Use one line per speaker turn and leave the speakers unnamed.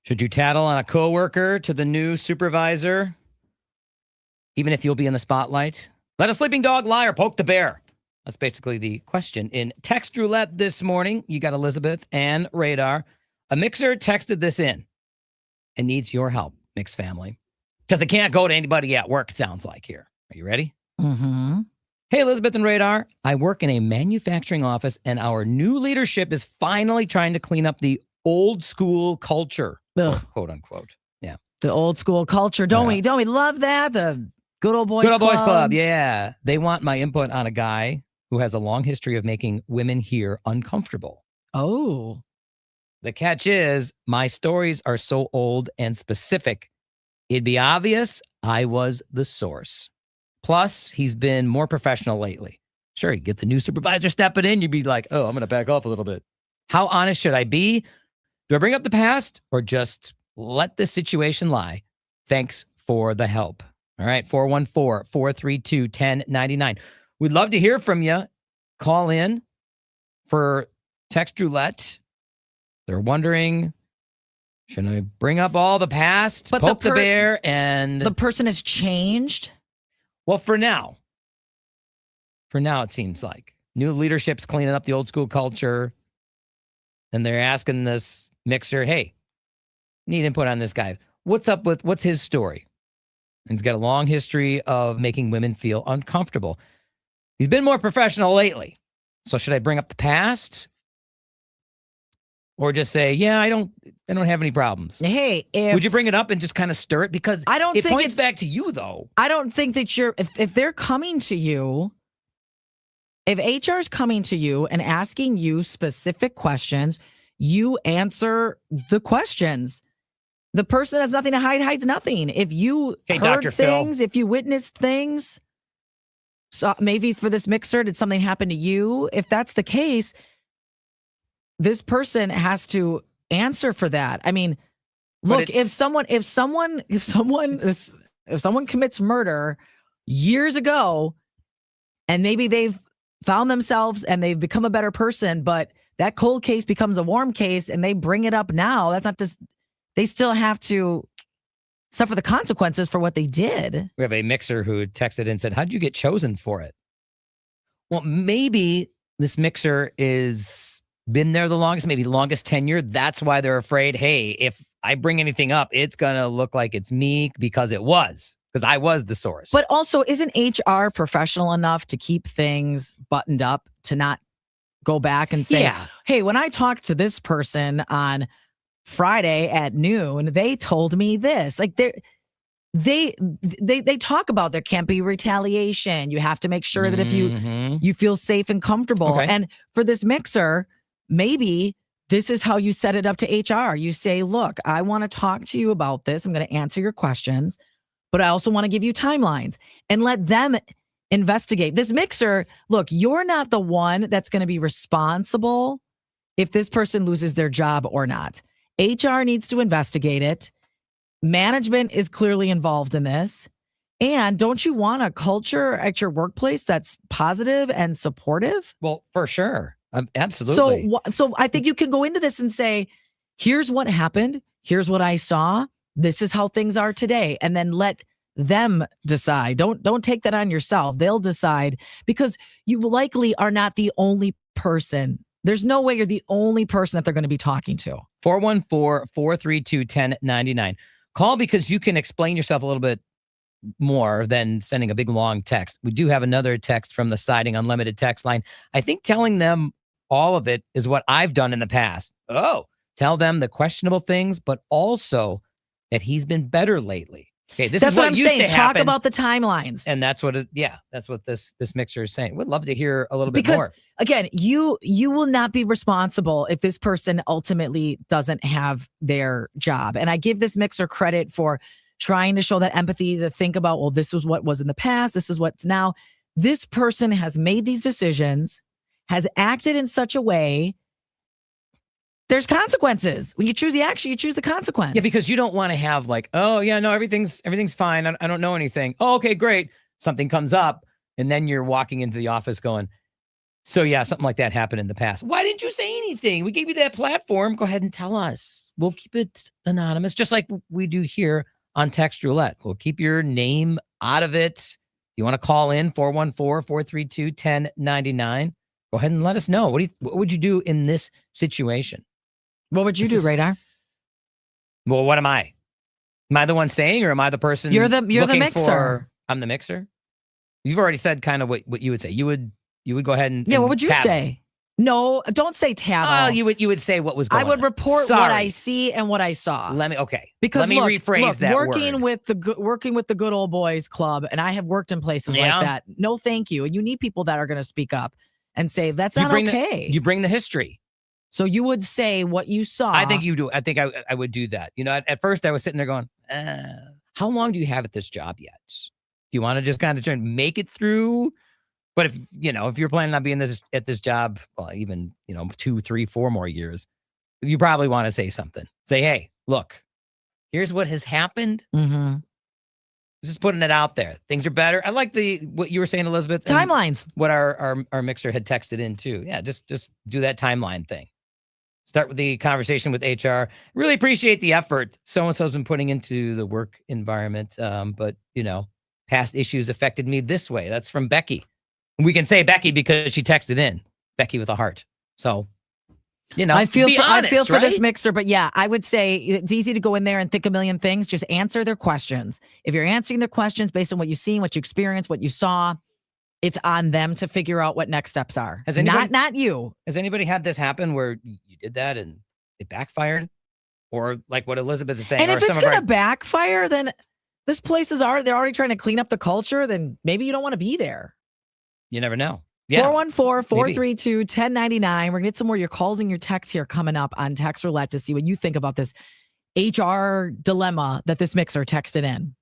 Should you tattle on a coworker to the new supervisor, even if you'll be in the spotlight? Let a sleeping dog lie or poke the bear? That's basically the question. In text roulette this morning, you got Elizabeth and Radar. A mixer texted this in and needs your help, Mix family, because it can't go to anybody at work, it sounds like here. Are you ready?
Mm-hmm.
Hey, Elizabeth and Radar. I work in a manufacturing office, and our new leadership is finally trying to clean up the old school culture, quote unquote. Yeah.
The old school culture. Don't we love that? The good old boys
club. Yeah. They want my input on a guy who has a long history of making women here uncomfortable.
Oh.
The catch is my stories are so old and specific, it'd be obvious I was the source. Plus, he's been more professional lately. Sure, you get the new supervisor stepping in, you'd be like, oh, I'm going to back off a little bit. How honest should I be? Do I bring up the past or just let the situation lie? Thanks for the help. All right, 414-432-1099. We'd love to hear from you. Call in for text roulette. They're wondering, should I bring up all the past, but poke the bear, and...
The person has changed?
Well, for now, it seems like. New leadership's cleaning up the old school culture, and they're asking this mixer, hey, need input on this guy. What's his story? And he's got a long history of making women feel uncomfortable. He's been more professional lately. So should I bring up the past? Or just say, yeah, I don't have any problems.
Hey,
would you bring it up and just kind of stir it? Because it points back to you, though.
I don't think that if they're coming to you, if HR is coming to you and asking you specific questions, you answer the questions. The person that has nothing to hide hides nothing. If you heard
Dr.
things,
Phil.
If you witnessed things, so maybe for this mixer, did something happen to you? If that's the case, this person has to answer for that. I mean, look, if someone commits murder years ago, and maybe they've found themselves and they've become a better person, but that cold case becomes a warm case and they bring it up now, that's not just, they still have to suffer the consequences for what they did.
We have a mixer who texted and said, how'd you get chosen for it? Well, maybe this mixer is been there the longest, maybe longest tenure. That's why they're afraid, hey, if I bring anything up, it's going to look like it's me because I was the source.
But also, isn't HR professional enough to keep things buttoned up, to not go back and say, hey, when I talked to this person on Friday at noon, they told me this. Like they talk about there can't be retaliation. You have to make sure that if you feel safe and comfortable.
Okay.
And for this mixer, maybe this is how you set it up to HR. You say, look, I want to talk to you about this. I'm going to answer your questions, but I also want to give you timelines and let them investigate. This mixer, look, you're not the one that's going to be responsible if this person loses their job or not. HR needs to investigate it. Management is clearly involved in this. And don't you want a culture at your workplace that's positive and supportive?
Well, for sure. Absolutely.
So I think you can go into this and say, here's what happened. Here's what I saw. This is how things are today. And then let them decide. Don't take that on yourself. They'll decide, because you likely are not the only person. There's no way you're the only person that they're going to be talking to.
414-432-1099. Call because you can explain yourself a little bit more than sending a big long text. We do have another text from the Siding Unlimited text line. I think telling them all of it is what I've done in the past. Oh, tell them the questionable things, but also that he's been better lately. Okay,
that's what I'm saying. Talk about the timelines.
And that's what that's what this mixer is saying. We'd love to hear a little bit more.
Because again, you will not be responsible if this person ultimately doesn't have their job. And I give this mixer credit for trying to show that empathy, to think about, well, this was what was in the past. This is what's now. This person has made these decisions, has acted in such a way. There's consequences. When you choose the action, you choose the consequence.
Yeah, because you don't want to have like, oh yeah, no, everything's fine. I don't know anything. Oh, okay, great. Something comes up, and then you're walking into the office going, So yeah, something like that happened in the past. Why didn't you say anything? We gave you that platform. Go ahead and tell us. We'll keep it anonymous, just like we do here on Text Roulette. We'll keep your name out of it. You want to call in 414-432-1099. Go ahead and let us know. What would you do in this situation?
What would you do, Radar?
Well, what am I? Am I the one saying, or am I the person?
You're the mixer.
I'm the mixer. You've already said kind of what you would say. You would go ahead and
what would you
tattle.
say? No, don't say tattle.
Oh, you would say what was going on.
I would report
Sorry.
what I see and what I saw.
Because let me rephrase that
working
word.
working with the Good Old Boys Club, and I have worked in places like that. No, thank you. And you need people that are going to speak up and say that's not okay.
You bring the history.
So you would say what you saw.
I think you do. I think I would do that. You know, at first I was sitting there going, how long do you have at this job yet? Do you want to just kind of try and make it through? But if you're planning on being at this job, well, even, 2, 3, 4 more years, you probably want to say something. Say, hey, look, here's what has happened.
Mm-hmm.
Just putting it out there. Things are better. I like what you were saying, Elizabeth.
Timelines.
What our mixer had texted in too. Yeah, just do that timeline thing. Start with the conversation with HR. Really appreciate the effort so-and-so's been putting into the work environment. But, past issues affected me this way. That's from Becky. We can say Becky because she texted in. Becky with a heart. So,
I feel for
right?
this mixer, but yeah, I would say it's easy to go in there and think a million things. Just answer their questions. If you're answering their questions based on what you've seen, what you experienced, what you saw, it's on them to figure out what next steps are. Not you.
Has anybody had this happen where you did that and it backfired? Or like what Elizabeth is saying?
And if it's going to backfire, then this place they're already trying to clean up the culture, then maybe you don't want to be there.
You never know. Yeah.
414-432-1099. We're going to get some more of your calls and your texts here coming up on Text Roulette to see what you think about this HR dilemma that this mixer texted in.